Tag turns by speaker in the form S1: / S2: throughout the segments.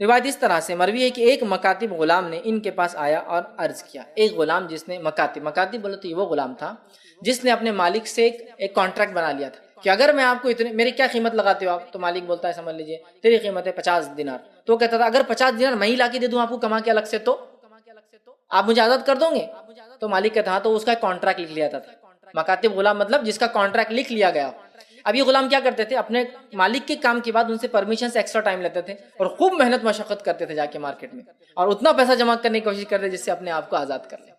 S1: روایت اس طرح سے مروی ہے کہ ایک مکاتب غلام نے ان کے پاس آیا اور عرض کیا. ایک غلام جس نے مکاتب بولے تو یہ وہ غلام تھا جس نے اپنے مالک سے ایک کانٹریکٹ بنا لیا تھا کہ اگر میں آپ کو اتنے، میری کیا قیمت لگاتے ہو آپ؟ تو مالک بولتا ہے سمجھ لیجیے تیری قیمت ہے 50 دینار. تو وہ کہتا تھا اگر 50 دینار میں ہی لا کے دے دوں آپ کو کما کے الگ سے تو آپ مجھے آزاد کر دو گے؟ تو مالک کہتا ہاں. تو اس کا کانٹریکٹ لکھ لیا تھا. مکاتب غلام مطلب جس کا کانٹریکٹ لکھ لیا گیا. اب یہ غلام کیا کرتے تھے، اپنے مالک کے کام کے بعد ان سے پرمیشن سے ایکسٹرا ٹائم لیتے تھے اور خوب محنت مشقت کرتے تھے جا کے مارکیٹ میں، اور اتنا پیسہ جمع کرنے کی کوشش کرتے جس سے اپنے آپ کو آزاد کر لیں.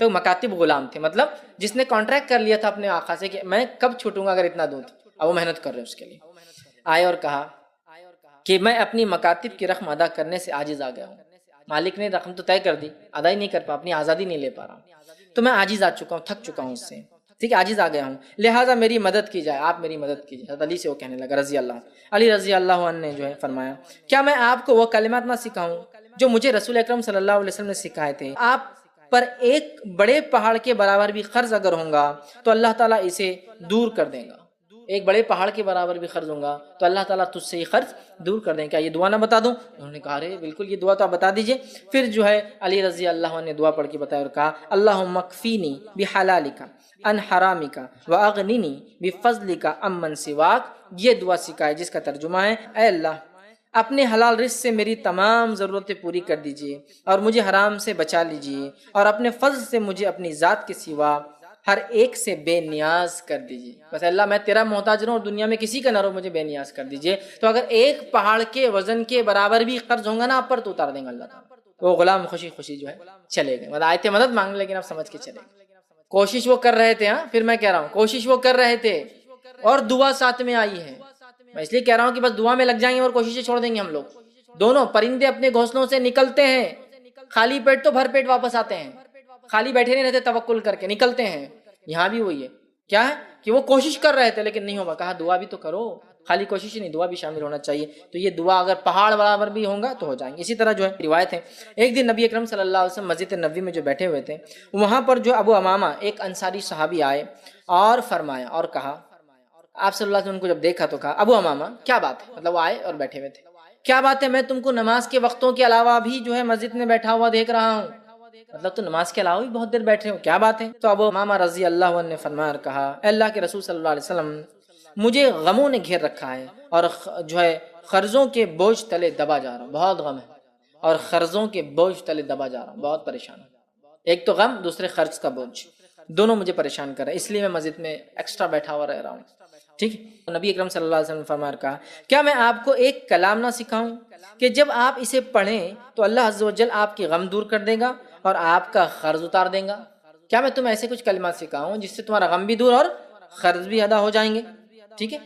S1: تو مکاتب غلام تھے، مطلب جس نے کانٹریکٹ کر لیا تھا اپنے آقا سے کہ میں کب چھوٹوں گا اگر اتنا دوں. اب وہ محنت کر رہے ہیں اس کے لیے. آئے اور کہا کہ میں اپنی مکاتب کی رقم ادا کرنے سے عاجز آ گیا ہوں. مالک نے رقم تو طے کر دی، ادا ہی نہیں کر پا، اپنی آزادی نہیں لے پا رہا ہوں، تو میں عاجز آ چکا ہوں، تھک چکا ہوں اس سے، ٹھیک ہے، عاجز آ گیا ہوں، لہٰذا میری مدد کی جائے، آپ میری مدد کیجیے. حضرت علی سے وہ کہنے لگا رضی اللہ. علی رضی اللہ عنہ نے جو ہے فرمایا کیا میں آپ کو وہ کلمات نہ سکھاؤں جو مجھے رسول اکرم صلی اللہ علیہ وسلم نے سکھائے تھے؟ آپ پر ایک بڑے پہاڑ کے برابر بھی قرض اگر ہوں گا تو اللہ تعالیٰ اسے دور کر دے گا. ایک بڑے پہاڑ کے برابر بھی قرض ہوں گا تو اللہ تعالیٰ تجھ سے یہ قرض دور کر دیں. کیا یہ دعا نہ بتا دوں؟ انہوں نے کہا ارے بالکل یہ دعا تو آپ بتا دیجئے. پھر جو ہے علی رضی اللہ عنہ نے دعا پڑھ کے بتایا اور کہا اللہم اکفینی بحلالک عن حرامک واغننی بفضلک عمن سواک. یہ دعا سکھائے جس کا ترجمہ ہے اے اللہ اپنے حلال رزق سے میری تمام ضرورتیں پوری کر دیجئے اور مجھے حرام سے بچا لیجئے، اور اپنے فضل سے مجھے اپنی ذات کے سوا ہر ایک سے بے نیاز کر دیجئے. بس اللہ میں تیرا محتاج رہوں اور دنیا میں کسی کا نہ رہو، مجھے بے نیاز کر دیجئے. تو اگر ایک پہاڑ کے وزن کے برابر بھی قرض ہوں گا نا آپ پر تو اتار دیں گا اللہ تعالیٰ. وہ غلام خوشی خوشی جو ہے چلے گئے. مطلب آئے تھے مدد مانگنے لیکن اب سمجھ کے چلے گئے. کوشش وہ کر رہے تھے، ہاں پھر میں کہہ رہا ہوں کوشش وہ کر رہے تھے اور دعا ساتھ میں آئی ہے. میں اس لیے کہہ رہا ہوں کہ بس دعا میں لگ جائیں گے اور کوششیں چھوڑ دیں گے ہم لوگ. دونوں پرندے اپنے گھونسلوں سے نکلتے ہیں، خالی پیٹ تو بھر پیٹ واپس آتے ہیں، خالی بیٹھے نہیں رہتے، توکل کر کے نکلتے ہیں. یہاں بھی وہی ہے، کیا ہے کہ وہ کوشش کر رہے تھے لیکن نہیں ہوگا، کہا دعا بھی تو کرو، خالی کوشش ہی نہیں، دعا بھی شامل ہونا چاہیے. تو یہ دعا اگر پہاڑ برابر بھی ہوں گا تو ہو جائیں گے. اسی طرح جو ہے روایت ہے ایک دن نبی اکرم صلی اللہ علیہ وسلم مسجد نبوی میں جو بیٹھے ہوئے تھے، وہاں پر جو ابو امامہ ایک انصاری صحابی آئے اور فرمایا اور کہا، آپ صلی اللہ علیہ وسلم کو جب دیکھا تو کہا ابو امامہ کیا بات ہے، مطلب وہ آئے اور بیٹھے ہوئے تھے، کیا بات ہے میں تم کو نماز کے وقتوں کے علاوہ بھی جو ہے مسجد میں بیٹھا ہوا دیکھ رہا ہوں، مطلب تو نماز کے علاوہ بھی بہت دیر بیٹھے ہو، کیا بات ہے؟ تو ابو امامہ رضی اللہ عنہ نے فرمایا اور کہا اے اللہ کے رسول صلی اللہ علیہ وسلم مجھے غموں نے گھیر رکھا ہے اور جو ہے قرضوں کے بوجھ تلے دبا جا رہا ہوں، بہت غم ہے اور قرضوں کے بوجھ تلے دبا جا رہا ہوں، بہت پریشان ہوں. ایک تو غم، دوسرے قرض کا بوجھ، دونوں مجھے پریشان کر رہے ہیں، اس لیے میں مسجد میں ایکسٹرا بیٹھا ہوا رہ رہا ہوں. ٹھیک ہے. نبی اکرم صلی اللہ علیہ وسلم نے فرمایا کہا کیا میں آپ کو ایک کلام نہ سکھاؤں کہ جب آپ اسے پڑھیں تو اللہ عز و جل آپ کی غم دور کر دے گا اور آپ کا قرض اتار دے گا؟ کیا میں تمہیں ایسے کچھ کلمات سکھاؤں جس سے تمہارا غم بھی دور اور قرض بھی ادا ہو جائیں گے؟ ٹھیک ہے.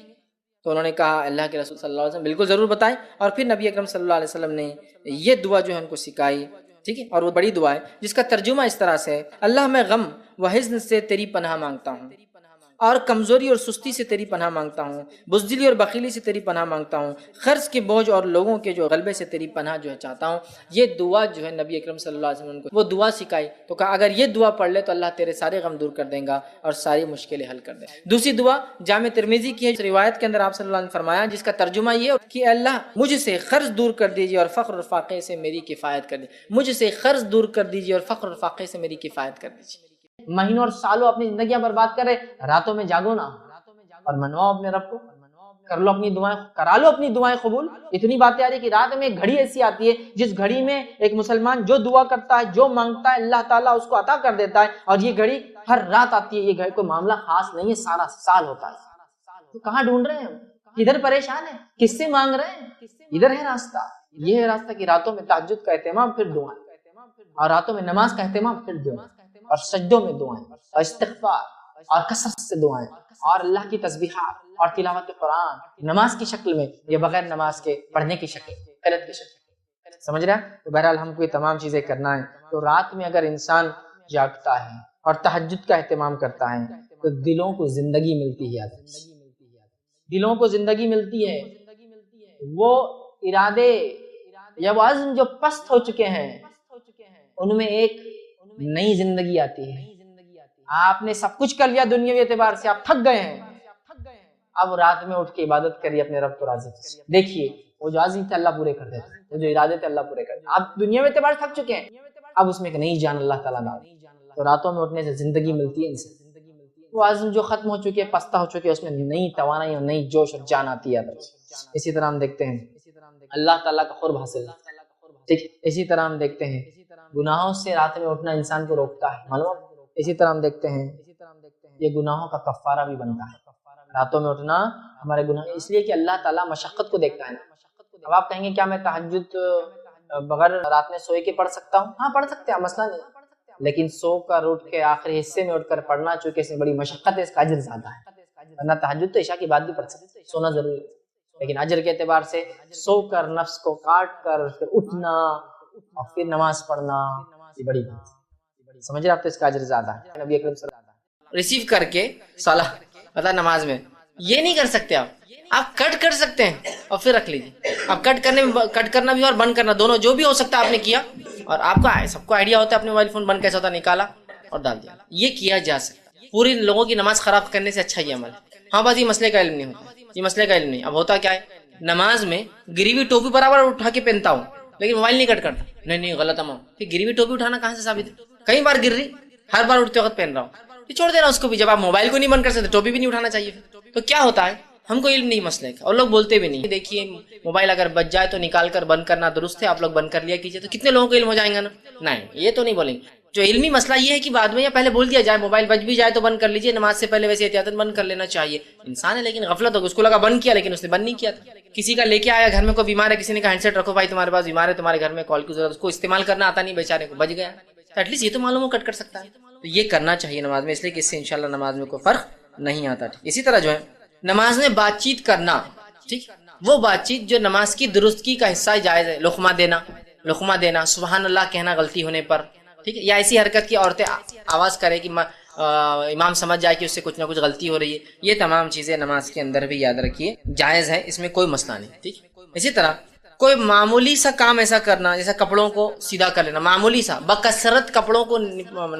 S1: تو انہوں نے کہا اللہ کے رسول صلی اللہ علیہ وسلم بالکل ضرور بتائیں. اور پھر نبی اکرم صلی اللہ علیہ وسلم نے یہ دعا جو ہے ان کو سکھائی. ٹھیک ہے. اور وہ بڑی دعا ہے جس کا ترجمہ اس طرح سے ہے اللہ میں غم و حزن سے تیری پناہ مانگتا ہوں اور کمزوری اور سستی سے تیری پناہ مانگتا ہوں، بزدلی اور بخیلی سے تیری پناہ مانگتا ہوں، قرض کے بوجھ اور لوگوں کے جو غلبے سے تیری پناہ جو ہے چاہتا ہوں. یہ دعا جو ہے نبی اکرم صلی اللہ علیہ وسلم کو وہ دعا سکھائی تو کہا اگر یہ دعا پڑھ لے تو اللہ تیرے سارے غم دور کر دے گا اور ساری مشکلیں حل کر دے گا. دوسری دعا جامع ترمذی کی ہے، روایت کے اندر آپ صلی اللہ علیہ وسلم نے فرمایا جس کا ترجمہ یہ ہے کہ اللہ مجھ سے قرض دور کر دیجیے اور فقر اور فاقے سے میری کفایت کر دیجیے. مجھ سے قرض دور کر دیجیے اور فقر اور فاقے سے میری کفایت کر دیجیے. مہینوں اور سالوں اپنی زندگیاں برباد کر رہے، راتوں میں جاگو نہ اور منواؤ اپنے رب کو، کر لو اپنی دعائیں، کرا لو اپنی دعائیں قبول. اتنی باتیں آ رہی کہ رات میں ایک گھڑی ایسی آتی ہے جس گھڑی میں ایک مسلمان جو دعا کرتا ہے، جو مانگتا ہے، اللہ تعالیٰ اس کو عطا کر دیتا ہے. اور یہ گھڑی ہر رات آتی ہے. یہ گھڑی کوئی معاملہ خاص نہیں ہے، سارا سال ہوتا ہے. تو کہاں ڈھونڈ رہے ہیں؟ ادھر پریشان ہے، کس سے مانگ رہے ہیں؟ ادھر ہے راستہ. یہ ہے راستہ کہ راتوں میں تہجد کا اہتمام پھر دعائیں، اور راتوں میں نماز کا اہتمام پھر دعائیں، اور سجدوں میں دعائیں اور استغفار اور کثرت سے دعائیں اور اللہ کی تسبیحات اور تلاوت قرآن نماز کی شکل میں یا بغیر نماز کے پڑھنے کی شکل، قرأت کی شکل. سمجھ رہے ہیں؟ تو بہرحال ہم کو یہ تمام چیزیں کرنا ہے. تو رات میں اگر انسان جاگتا ہے اور تہجد کا اہتمام کرتا ہے تو دلوں کو زندگی ملتی ہے، دلوں کو زندگی ملتی ہے. وہ ارادے یا وہ عزم جو پست ہو چکے ہیں ان میں ایک نئی زندگی آتی ہے. آپ نے سب کچھ کر لیا دنیاوی اعتبار سے، آپ تھک گئے ہیں، اب رات میں اٹھ کے عبادت کریے، اپنے رب کو راضی کیجیے. دیکھیے وہ جو عزم تھے اللہ پورے کر دیتے، وہ جو ارادے تھے اللہ پورے کر دیتے۔ آپ دنیا میں اعتبار تھک چکے ہیں، اب اس میں ایک نئی جان اللہ تعالیٰ ڈال، تو راتوں میں اٹھنے سے زندگی ملتی ہے انسان، وہ عزم جو ختم ہو چکی ہے، پستہ ہو چکی ہے، اس میں نئی توانائی اور نئی جوش اور جان آتی ہے۔ اسی طرح ہم دیکھتے ہیں اللہ تعالیٰ کا قرب حاصل، ٹھیک، اسی طرح ہم دیکھتے ہیں گناہوں سے رات میں اٹھنا انسان کو روکتا ہے، معلوم۔ اسی طرح ہم دیکھتے ہیں یہ گناہوں کا کفارہ بھی بنتا ہے، راتوں میں اٹھنا ہمارے گناہ، اس لیے کہ اللہ تعالیٰ مشقت کو دیکھتا ہے نا۔ اب آپ کہیں گے کیا میں تہجد بغیر رات میں سوئے کے پڑھ سکتا ہوں؟ ہاں پڑھ سکتے ہیں، مسئلہ نہیں، لیکن سو کر اٹھ کے آخری حصے میں اٹھ کر پڑھنا چونکہ اس میں بڑی مشقت ہے، اس کا اجر زیادہ ہے، ورنہ تہجد تو عشاء کی بعد بھی پڑھ سکتے ہیں، سونا ضروری ہے، لیکن اجر کے اعتبار سے سو کر نفس کو کاٹ کر پھر اٹھنا اور پھر نماز پڑھنا یہ بڑی بات ہے، سمجھ رہے آپ؟ تو اس کا اجر زیادہ ہے۔ نبی اکرم صلی اللہ علیہ وسلم ریسیو کر کے صلاح پتہ نماز میں یہ نہیں کر سکتے، آپ کٹ کر سکتے ہیں اور پھر رکھ لیجیے، آپ کٹ کرنے میں کٹ کرنا بھی اور بند کرنا دونوں جو بھی ہو سکتا ہے آپ نے کیا، اور آپ کا سب کو آئیڈیا ہوتا ہے اپنے موبائل فون بند کیسا ہوتا ہے، نکالا اور ڈال دیا، یہ کیا جا سکتا ہے۔ پوری لوگوں کی نماز خراب کرنے سے اچھا یہ عمل ہے۔ ہاں بس یہ مسئلے کا علم نہیں ہوتا، یہ مسئلے کا علم نہیں۔ اب ہوتا کیا ہے، نماز میں گری ہوئی ٹوپی برابر اٹھا کے پہنتا ہوں لیکن موبائل نہیں کٹ کرتا، نہیں غلط عمل، پھر گری ہوئی ٹوپی اٹھانا کہاں سے ثابت ہے؟ کئی بار گر رہی، ہر بار اٹھتے وقت پہن رہا ہوں، پھر چھوڑ دینا اس کو بھی، جب آپ موبائل کو نہیں بند کر سکتے ٹوپی بھی نہیں اٹھانا چاہیے۔ تو کیا ہوتا ہے، ہم کو علم نہیں مسئلے کا اور لوگ بولتے بھی نہیں۔ دیکھیے موبائل اگر بچ جائے تو نکال کر بند کرنا درست ہے، آپ لوگ بند کر لیا کیجئے، تو کتنے لوگوں کو علم ہو جائیں گا نا؟ نہیں، یہ تو نہیں بولیں گے۔ جو علمی مسئلہ یہ ہے کہ بعد میں یا پہلے بول دیا جائے موبائل بچ بھی جائے تو بند کر لیجئے، نماز سے پہلے ویسے احتیاطاً بند کر لینا چاہیے۔ انسان ہے لیکن غفلت ہوگی، اس کو لگا بند کیا لیکن اس نے بند نہیں کیا تھا۔ کسی کا لے کے آیا گھر میں کوئی بیمار ہے، کسی نے کہا ہینڈ سیٹ رکھو بھائی تمہارے پاس بیمار ہے تمہارے گھر میں کال کی ضرورت، اس کو استعمال کرنا آتا نہیں بیچارے کو، بچ گیا، تو ایٹ لیسٹ یہ تو معلوم ہو کٹ کر سکتا ہے، تو یہ کرنا چاہیے نماز میں، اس لیے کہ اس سے انشاءاللہ نماز میں کوئی فرق نہیں آتا۔ اسی طرح جو ہے نماز میں بات چیت کرنا، ٹھیک، وہ بات چیت جو نماز کی درستگی کا حصہ جائز ہے، لقمہ دینا، سبحان اللہ کہنا غلطی ہونے پر، ٹھیک ہے، یا ایسی حرکت کی عورتیں آواز کرے کہ امام سمجھ جائے کہ اس سے کچھ نہ کچھ غلطی ہو رہی ہے، یہ تمام چیزیں نماز کے اندر بھی یاد رکھیے جائز ہے، اس میں کوئی مسئلہ نہیں، ٹھیک۔ اسی طرح کوئی معمولی سا کام ایسا کرنا جیسا کپڑوں کو سیدھا کر لینا، معمولی سا، بکثرت کپڑوں کو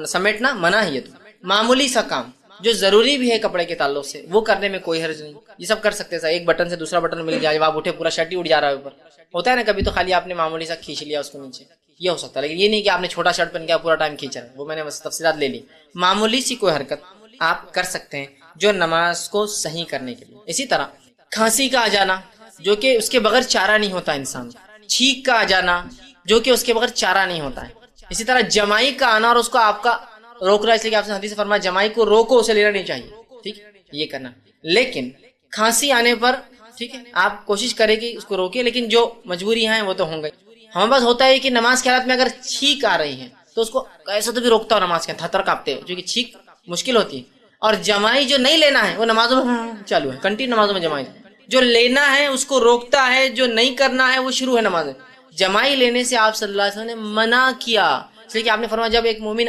S1: سمیٹنا منع ہے، یہ تو معمولی سا کام جو ضروری بھی ہے کپڑے کے تعلق سے وہ کرنے میں کوئی حرج نہیں، یہ سب کر سکتے ہیں۔ ایک بٹن سے دوسرا بٹن مل گیا، جب آپ اٹھے پورا شرٹ ہی اڑ جا رہا ہے اوپر، ہوتا ہے نا کبھی، تو خالی آپ نے معمولی سا کھینچ لیا اس کو نیچے، یہ ہو سکتا ہے، لیکن یہ نہیں کہ آپ نے چھوٹا شرٹ پہن کے پورا ٹائم کھینچ رہا ہے، وہ میں نے بس تفصیلات لے لی۔ معمولی سی کوئی حرکت آپ کر سکتے ہیں جو نماز کو صحیح کرنے کے لیے۔ اسی طرح کھانسی کا آ جانا جو کہ اس کے بغیر چارہ نہیں ہوتا انسان، چھینک کا آ جانا جو کہ اس کے بغیر چارہ نہیں ہوتا ہے، اسی طرح جمائی کا آنا اور اس کو آپ کا روک رہا ہے، اس لیے کہ آپ نے حدیث فرمایا جمائی کو روکو، اسے لینا نہیں چاہیے، ٹھیک، یہ کرنا۔ لیکن کھانسی آنے پر، ٹھیک ہے، آپ کوشش کریں کہ اس کو روکے، لیکن جو مجبوری ہیں وہ تو ہوں گے۔ ہمارے پاس ہوتا ہے کہ نماز کے حالات میں اگر چھینک آ رہی ہے تو اس کو ایسا تو بھی روکتا ہو نماز کے تھر تھر کانپتے ہیں، کیونکہ چھینک مشکل ہوتی ہے، اور جمائی جو نہیں لینا ہے وہ نمازوں میں چالو ہے، کنٹینیو نمازوں میں جمائی جو لینا ہے اس کو روکتا ہے، جو نہیں کرنا ہے وہ شروع ہے نماز میں۔ جمائی لینے سے آپ صلی اللہ علیہ وسلم نے منع کیا، اس لیے کہ آپ نے فرمایا جب ایک مومن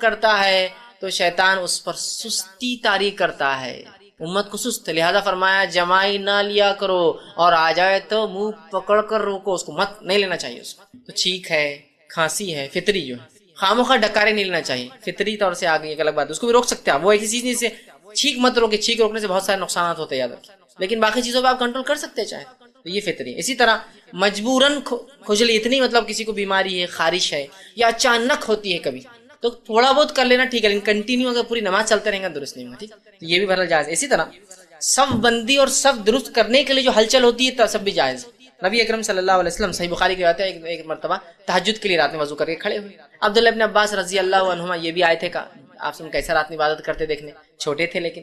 S1: کرتا ہے تو شیطان اس پر سستی طاری کرتا ہے، امت کو سست، لہذا فرمایا جمائی نہ لیا کرو، اور آ جائے تو منہ پکڑ کر روکو، اس کو مت نہیں لینا چاہیے اس کو۔ تو چھینک ہے، کھانسی ہے، فطری جو ہے، خاموخواہ ڈکارے نہیں لینا چاہیے، فطری طور سے آگے ایک الگ بات، اس کو بھی روک سکتے ہیں وہ ایسی چیز نہیں سے چھینک مت روکے، چھینک روکنے سے بہت سارے نقصانات ہوتے ہیں یاد رکھیں، لیکن باقی چیزوں پہ آپ کنٹرول کر سکتے ہیں چاہے تو یہ فطری ہے۔ اسی طرح مجبوراً کھجلی، اتنی مطلب کسی کو بیماری ہے، خارش ہے یا اچانک ہوتی ہے کبھی، تو تھوڑا بہت کر لینا ٹھیک ہے، لیکن کنٹینیو اگر پوری نماز چلتے رہیں گا درست نہیں ہوگا، ٹھیک، تو یہ بھی بہرحال جائز ہے۔ اسی طرح صف بندی اور صف درست کرنے کے لیے جو ہلچل ہوتی ہے سب بھی جائز ہے۔ نبی اکرم صلی اللہ علیہ وسلم صحیح بخاری کی روایت ہے، ایک مرتبہ تہجد کے لیے رات میں وضو کر کے کھڑے ہوئے، عبداللہ ابن عباس رضی اللہ عنہما یہ بھی آئے تھے، کہا آپ سے کیسا رات میں عبادت کرتے دیکھنے، چھوٹے تھے لیکن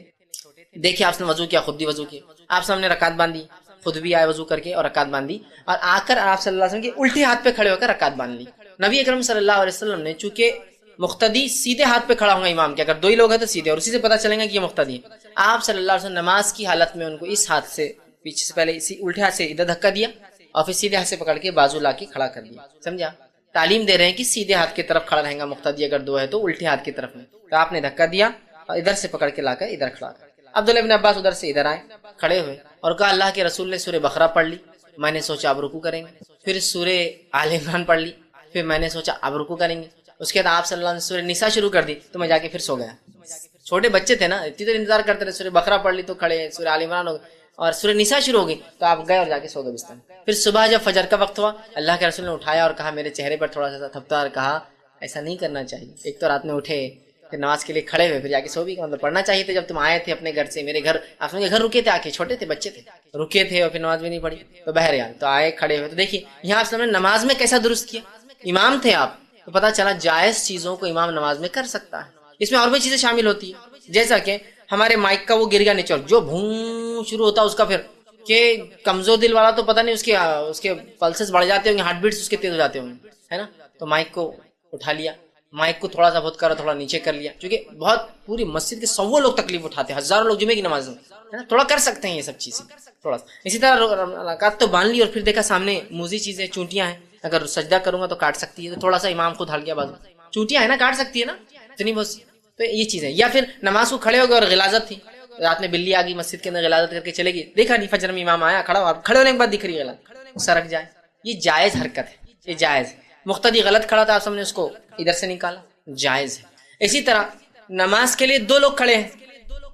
S1: دیکھیں آپ نے وضو کیا، خود بھی وضو کیا، آپ سامنے رکعت باندھی، خود بھی آئے وضو کر کے اور رکعت باندھی، اور آ کر آپ صلی اللہ علیہ وسلم کے الٹے ہاتھ پہ کھڑے ہو کر رکعت باندھ لی۔ نبی اکرم صلی اللہ علیہ وسلم نے چونکہ مقتدی سیدھے ہاتھ پہ کھڑا ہوں گا امام کے، اگر دو ہی لوگ ہیں تو سیدھے، اور اسی سے پتہ چلیں گا کہ یہ مقتدی ہے، آپ صلی اللہ علیہ وسلم نماز کی حالت میں ان کو اس ہاتھ سے پیچھے سے پہلے اسی الٹے ہاتھ سے ادھر دھکا دیا اور پھر سیدھے ہاتھ سے پکڑ کے بازو لا کے کھڑا کر دیا، سمجھا؟ تعلیم دے رہے ہیں کہ سیدھے ہاتھ کی طرف کھڑا رہے گا مقتدی، اگر دو ہے تو الٹے ہاتھ کی طرف میں، تو آپ نے دھکا دیا اور ادھر سے پکڑ کے لا کر ادھر کھڑا کر۔ عبداللہ ابن عباس ادھر سے ادھر آئے کھڑے ہوئے اور کہا اللہ کے رسول نے سورہ بقرہ پڑھ لی، میں نے سوچا اب رکوع کریں گے، پھر سورہ آل عمران پڑھ لی، پھر میں نے سوچا اب رکوع کریں گے، اس کے بعد آپ صلی اللہ علیہ وسلم سورہ نساء شروع کر دی تو میں جا کے پھر سو گیا۔ چھوٹے بچے تھے نا، اتنی دیر انتظار کرتے رہے، سورہ بقرہ پڑھ لی تو کھڑے، سورہ آل عمران ہو گئی، اور سورہ نساء شروع ہو گئی تو آپ گئے اور جا کے سو گئے بستر میں۔ پھر صبح جب فجر کا وقت ہوا اللہ کے رسول نے اٹھایا اور کہا، میرے چہرے پر تھوڑا سا تھپتا اور کہا ایسا نہیں کرنا چاہیے، ایک تو رات میں اٹھے پھر نماز کے لیے کھڑے ہوئے پھر جا کے سو بھی گئے، مطلب پڑھنا چاہیے تھا جب تم آئے تھے اپنے گھر سے، میرے گھر آپ کے گھر رکے تھے، آ کے چھوٹے تھے بچے تھے رکے تھے اور پھر نماز بھی نہیں پڑھی، تو بہرحال تو آئے کھڑے ہوئے۔ تو دیکھیے یہاں آپ نے نماز میں کیسا درست کیا، امام تھے آپ تو پتہ چلا جائز چیزوں کو امام نماز میں کر سکتا ہے۔ اس میں اور بھی چیزیں شامل ہوتی ہیں، جیسا کہ ہمارے مائک کا وہ گر گیا نیچے، جو بھون شروع ہوتا ہے اس کا، پھر کہ کمزور دل والا تو پتہ نہیں اس کے پلسز بڑھ جاتے ہوں گے، ہارٹ بیٹس اس کے تیز ہو جاتے ہوں گے، ہے نا، تو مائک کو اٹھا لیا، مائک کو تھوڑا سا بہت کرا، تھوڑا نیچے کر لیا، کیونکہ بہت پوری مسجد کے 100 لوگ تکلیف اٹھاتے ہیں، ہزاروں لوگ جمعے کی نماز میں، تھوڑا کر سکتے ہیں یہ سب چیزیں تھوڑا سا۔ اسی طرح رکعت تو باندھ لی اور پھر دیکھا سامنے موزی چیزیں چونٹیاں ہیں، اگر سجدہ کروں گا تو کاٹ سکتی ہے، تو تھوڑا سا امام خود ہل گیا بازو، چونٹیاں ہیں نا کاٹ سکتی ہے نا اتنی بہت، تو یہ چیزیں۔ یا پھر نماز کو کھڑے ہو گئے اور غلاظت تھی، رات میں بلی آ گئی مسجد کے اندر، غلاظت کر کے چلے گی، دیکھا نہیں فجر میں امام آیا کھڑا ہوا، کھڑے ہونے کے بعد دکھ رہی ہے غلط، سرک جائے، یہ جائز حرکت ہے، یہ جائز ہے۔ مقتدی غلط کھڑا تھا، آپ سب نے اس کو ادھر سے نکالا، جائز ہے۔ اسی طرح نماز کے لیے 2 لوگ کھڑے ہیں،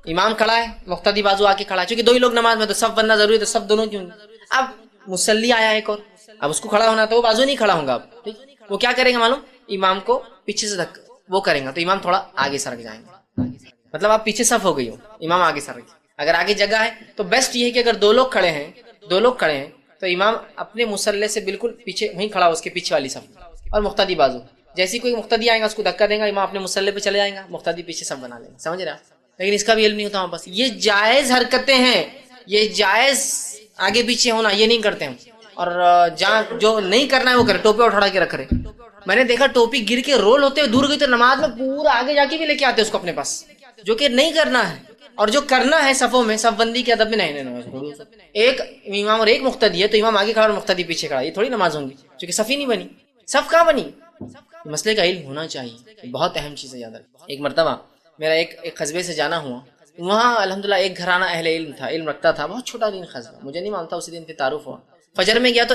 S1: امام کھڑا ہے، مقتدی بازو آ کے کھڑا ہے، چونکہ 2 ہی لوگ نماز میں تو صف بننا ضروری ہے، تو صف دونوں کیوں نہیں؟ اب مصلی آیا ایک اور، اب اس کو کھڑا ہونا تو وہ بازو نہیں کھڑا ہوں گا، اب ٹھیک، وہ کیا کریں گے معلوم، امام کو پیچھے سے وہ کریں گا تو امام تھوڑا آگے سرک جائیں گے، مطلب آپ پیچھے صف ہو گئی ہو، امام آگے سرک، اگر آگے جگہ ہے تو بیسٹ یہ ہے کہ اگر 2 لوگ کھڑے ہیں تو امام اپنے مصلی سے بالکل پیچھے وہیں کھڑا ہو، اس کے پیچھے والی صف، اور مقتدی بازو، جیسی کوئی مقتدی آئے گا اس کو دھکا دیں گا، امام اپنے مصلی پہ چلے جائیں گا، مقتدی پیچھے صف بنا لیں گے، سمجھ رہے ہیں؟ لیکن اس کا بھی علم نہیں ہوتا بس، یہ جائز حرکتیں ہیں، یہ جائز آگے پیچھے ہونا یہ نہیں کرتے ہم، اور جہاں جو نہیں کرنا ہے وہ کرے، ٹوپی اٹھا کے رکھ رہے، میں نے دیکھا ٹوپی گر کے رول ہوتے ہوئے دور گئی تو نماز میں پورا آگے جا کے بھی لے کے آتے اس کو اپنے پاس، جو کہ نہیں کرنا ہے، اور جو کرنا ہے صفوں میں، صف بندی کے ادب میں نہیں، ایک امام اور ایک مقتدی ہے تو امام آگے کھڑا اور مقتدی پیچھے کھڑا، یہ تھوڑی نماز ہوں گی، کیونکہ صف ہی نہیں بنی، صف کہاں بنی؟ مسئلے کا علم ہونا چاہیے، بہت اہم چیز ہے یاد رکھیں۔ ایک مرتبہ میرا ایک قصبے سے جانا ہوا، وہاں الحمدللہ ایک گھرانہ اہل علم تھا، علم رکھتا تھا، بہت چھوٹا دن قصبہ، مجھے نہیں معلوم تھا، اسی دن پہ تعارف ہوا، فجر میں گیا تو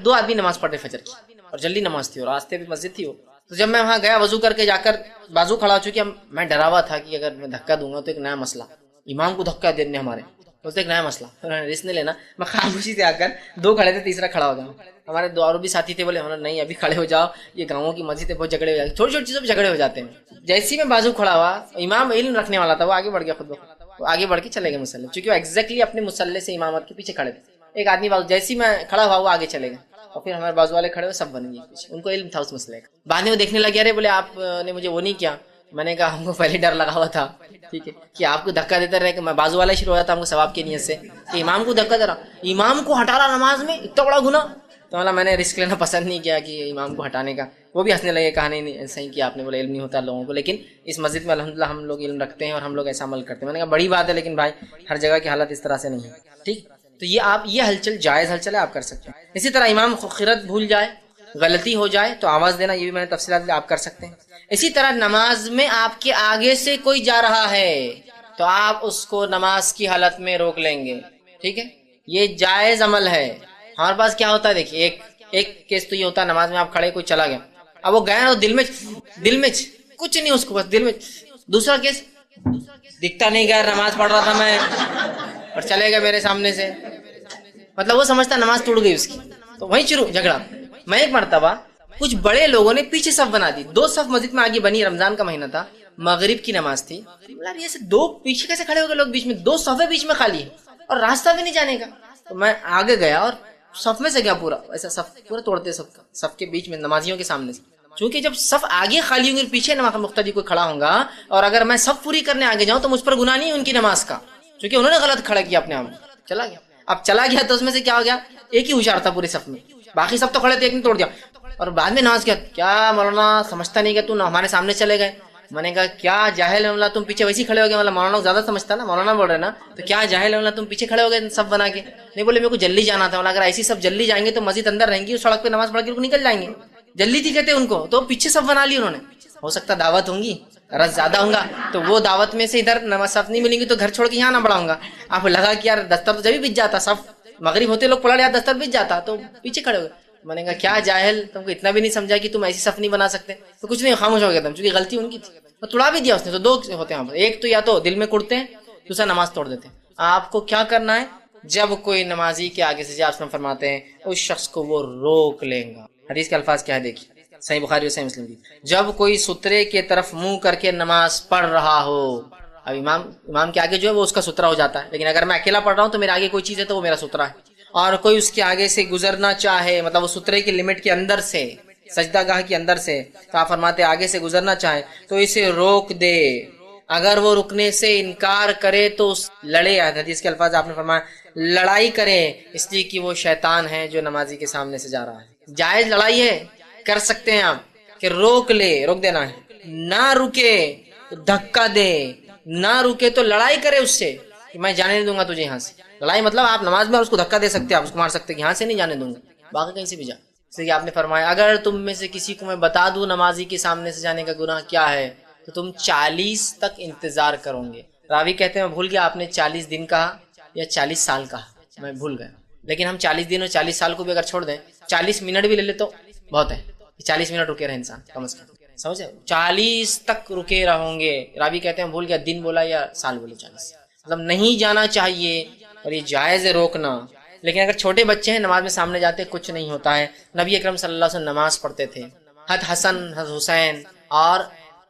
S1: 2 آدمی نماز پڑھ رہے فجر کی، اور جلدی نماز تھی اور راستے پہ مسجد تھی وہ، تو جب میں وہاں گیا وضو کر کے جا کر بازو کھڑا ہو چکی، میں ڈرا ہوا تھا کہ اگر میں دھکا دوں گا تو ایک نیا مسئلہ، امام کو دھکا دینے ہمارے تو ایک نیا مسئلہ، رسک نہیں لینا، میں خاموشی سے آ کر 2 کھڑے تھے، تیسرا کھڑا ہو جاؤں، ہمارے 2 اور بھی ساتھی تھے، بولے ہمارا نہیں ابھی کھڑے ہو جاؤ، یہ گاؤں کی مسجد ہے، بہت جھگڑے ہو جاتے ہیں، چھوٹی چھوٹی چیزوں پہ جھگڑے ہو جاتے ہیں۔ جیسے ہی میں بازو کھڑا ہوا، امام علم رکھنے والا تھا، وہ آگے بڑھ گیا، خود بخود وہ آگے بڑھ کے چلے گئے مصلی، چونکہ وہ ایگزیکٹلی اپنے مصلی سے امامت کے پیچھے کھڑے تھے، ایک آدمی بازو، جیسے ہی میں کھڑا ہوا وہ آگے چلے گئے، اور پھر ہمارے بازو والے کھڑے ہوئے، سب بن گئے پیچھے، ان کو علم تھا اس مسئلے کا۔ بعد میں وہ دیکھنے لگے، ارے بولے آپ نے مجھے وہ نہیں کیا، میں نے کہا ہم کو پہلے ڈر لگا ہوا تھا، ٹھیک ہے، کہ آپ کو دھکا دیتا رہے، کہ میں بازو والا شروع ہو جاتا ہم کو ثواب کی نیت سے، کہ امام کو دھکا دے رہا، امام کو ہٹا رہا نماز میں، اتنا بڑا گناہ، تو میں نے رسک لینا پسند نہیں کیا کہ امام کو ہٹانے کا، وہ بھی ہنسنے لگے، کہا نہیں صحیح کیا آپ نے، بولے علم نہیں ہوتا لوگوں کو، لیکن اس مسجد میں الحمدللہ ہم لوگ علم رکھتے ہیں اور ہم لوگ ایسا عمل کرتے ہیں۔ میں نے کہا بڑی بات ہے، لیکن بھائی ہر جگہ کی حالت اس طرح سے نہیں ہے، ٹھیک، تو یہ آپ یہ ہلچل جائز ہلچل ہے، آپ کر سکتے ہیں۔ اسی طرح امام خرت بھول جائے، غلطی ہو جائے تو آواز دینا، یہ بھی میں نے تفصیلات آپ کر سکتے ہیں۔ اسی طرح نماز میں آپ کے آگے سے کوئی جا رہا ہے تو آپ اس کو نماز کی حالت میں روک لیں گے، ٹھیک ہے، یہ جائز عمل ہے۔ ہمارے پاس کیا ہوتا ہے دیکھیے، ایک کیس تو یہ ہوتا ہے نماز میں آپ کھڑے، کوئی چلا گیا، اب وہ گیا اور دل میں کچھ نہیں، اس کو بس دل میں۔ دوسرا کیس، دکھتا نہیں گیا، نماز پڑھ رہا تھا میں اور چلے گئے میرے سامنے سے، مطلب وہ سمجھتا نماز ٹوٹ گئی اس کی، تو وہیں شروع جھگڑا۔ میں ایک مرتبہ کچھ بڑے لوگوں نے پیچھے صف بنا دی، 2 صف مسجد میں آگے بنی، رمضان کا مہینہ تھا، مغرب کی نماز تھی، یہ سے 2 پیچھے کیسے کھڑے ہو گئے لوگ بیچ میں، 2 صفیں بیچ میں خالی اور راستہ بھی نہیں جانے کا، تو میں آگے گیا اور صف میں سے گیا، پورا ایسا صف پورا توڑتے، صف کے بیچ میں نمازیوں کے سامنے سے، چونکہ جب صف آگے خالی ہوں گے پیچھے نماز مقتدی کوئی کھڑا ہوں گا، اور اگر میں صف پوری کرنے آگے جاؤں تو مجھ پر گناہ نہیں ہے ان کی نماز کا، چونکہ انہوں نے غلط کھڑا کیا اپنے آپ، چلا گیا۔ اب چلا گیا تو اس میں سے کیا ہو گیا، ایک ہی ہوشیار تھا پورے صف میں، باقی سب تو کھڑے تھے، ایک نے توڑ دیا، اور بعد میں نماز کیا مولانا سمجھتا نہیں کہ تو ہمارے سامنے چلے گئے، میں نے کہا کیا جاہل ہے مولانا، تم پیچھے ویسے کھڑے ہو گئے، مولانا زیادہ سمجھتا نا، مولانا بول رہے نا، تو کیا جاہل ہے مولانا، تم پیچھے کھڑے ہو گئے سب بنا کے، نہیں بولے میرے کو جلدی جانا تھا، اگر ایسی سب جلدی جائیں گے تو مسجد اندر رہیں گی، اس سڑک پہ نماز پڑھ کے نکل جائیں گے، جلدی تھی کہتے ان کو، تو پیچھے سب بنا لی انہوں نے، ہو سکتا دعوت ہوں گی، رس زیادہ ہوں گا تو وہ دعوت میں سے ادھر نماز صف نہیں ملیں گی تو گھر چھوڑ کے یہاں نہ پڑھاؤں گا، آپ لگا کہ یار دستر تو جبھی بچ جاتا، صف مغرب ہوتے لوگ پڑھ لیا، دستر بچ جاتا، تو پیچھے کھڑے ہو گئے۔ میں نے کہا کیا جاہل، تم کو اتنا بھی نہیں سمجھا کہ تم ایسی صف نہیں بنا سکتے، تو کچھ نہیں، خاموش ہو گیا تم، چونکہ غلطی ان کی تھی، تو توڑا بھی دیا اس نے، تو 2 ہوتے ہیں، ایک تو یا تو دل میں کڑتے ہیں، دوسرا نماز توڑ دیتے ہیں۔ آپ کو کیا کرنا ہے، جب کوئی نمازی کے آگے سے جائے آپ فرماتے ہیں اس شخص کو وہ روک لیں گا. حدیث کے الفاظ کیا ہے دیکھیے, صحیح بخاری اور صحیح مسلم کی. جب کوئی سترے کے طرف منہ کر کے نماز پڑھ رہا ہو, اب امام کے آگے جو ہے وہ اس کا سترہ ہو جاتا ہے, لیکن اگر میں اکیلا پڑھ رہا ہوں تو میرے آگے کوئی چیز ہے تو وہ میرا سترہ ہے, اور کوئی اس کے آگے سے گزرنا چاہے, مطلب وہ سترے کی لمٹ کے اندر سے, سجدہ گاہ کے اندر سے, تو آپ فرماتے آگے سے گزرنا چاہے تو اسے روک دے. اگر وہ رکنے سے انکار کرے تو لڑے. حدیث کے الفاظ آپ نے فرمایا لڑائی کرے, اس لیے کہ وہ شیطان ہے جو نمازی کے سامنے سے جا رہا ہے. جائز لڑائی ہے, کر سکتے ہیں آپ کہ روک لے, روک دینا ہے. نہ رکے تو دھکا دے, نہ رکے تو لڑائی کرے اس سے کہ میں جانے نہیں دوں گا تجھے یہاں سے. لڑائی مطلب آپ نماز میں اس کو دھکا دے سکتے ہیں, آپ اس کو مار سکتے ہیں کہ یہاں سے نہیں جانے دوں گا, باقی کہیں سے بھی جا. اس لیے آپ نے فرمایا اگر تم میں سے کسی کو میں بتا دوں نمازی کے سامنے سے جانے کا گناہ کیا ہے تو تم 40 تک انتظار کرو گے. راوی کہتے ہیں میں بھول گیا آپ نے 40 دن کہا یا 40 سال کہا, میں بھول گیا, لیکن ہم 40 دن اور 40 سال کو بھی اگر چھوڑ دیں, 40 منٹ بھی لے لے تو بہت ہے. 40 منٹ رکے رہے انسان کم از کم, سمجھے, 40 تک رکے رہوں گے. راوی کہتے ہیں بھول گیا دن بولا یا سال بولے, 40 مطلب نہیں جانا چاہیے, اور یہ جائز ہے روکنا. لیکن اگر چھوٹے بچے ہیں نماز میں سامنے جاتے کچھ نہیں ہوتا ہے. نبی اکرم صلی اللہ علیہ وسلم نماز پڑھتے تھے, حسن حسین اور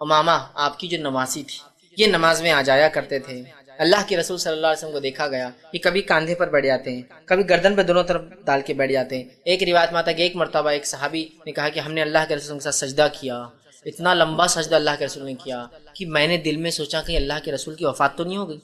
S1: امامہ آپ کی جو نواسی تھی یہ نماز میں آ جایا کرتے تھے. اللہ کے رسول صلی اللہ علیہ وسلم کو دیکھا گیا کہ کبھی کاندھے پر بیٹھ جاتے ہیں, کبھی گردن پہ دونوں طرف ڈال کے بیٹھ جاتے ہیں. ایک روایت میں آتا ہے کہ ایک مرتبہ ایک صحابی نے کہا کہ ہم نے اللہ کے رسول کے ساتھ سجدہ کیا, اتنا لمبا سجدہ اللہ کے رسول نے کیا کہ میں نے دل میں سوچا کہ اللہ کے رسول کی وفات تو نہیں ہو گئی.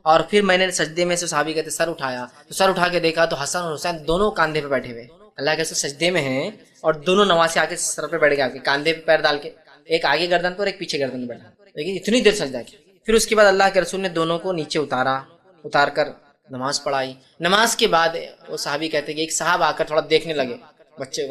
S1: اور پھر میں نے سجدے میں سے صحابی کہتے سر اٹھایا تو سر اٹھا کے دیکھا تو حسن اور حسین دونوں کاندھے پہ بیٹھے ہوئے, اللہ کے رسول سجدے میں ہیں اور دونوں نواسے آ کے سر پہ بیٹھ گئے, کاندھے پہ پیر ڈال کے, ایک آگے گردن پر ایک پیچھے گردن پہ بیٹھا, لیکن اتنی دیر سجدہ کیا. پھر اس کے بعد اللہ کے رسول نے دونوں کو نیچے اتار کر نماز پڑھائی. نماز کے بعد وہ صحابی کہتے کہ ایک صاحب آ کر تھوڑا دیکھنے لگے, بچے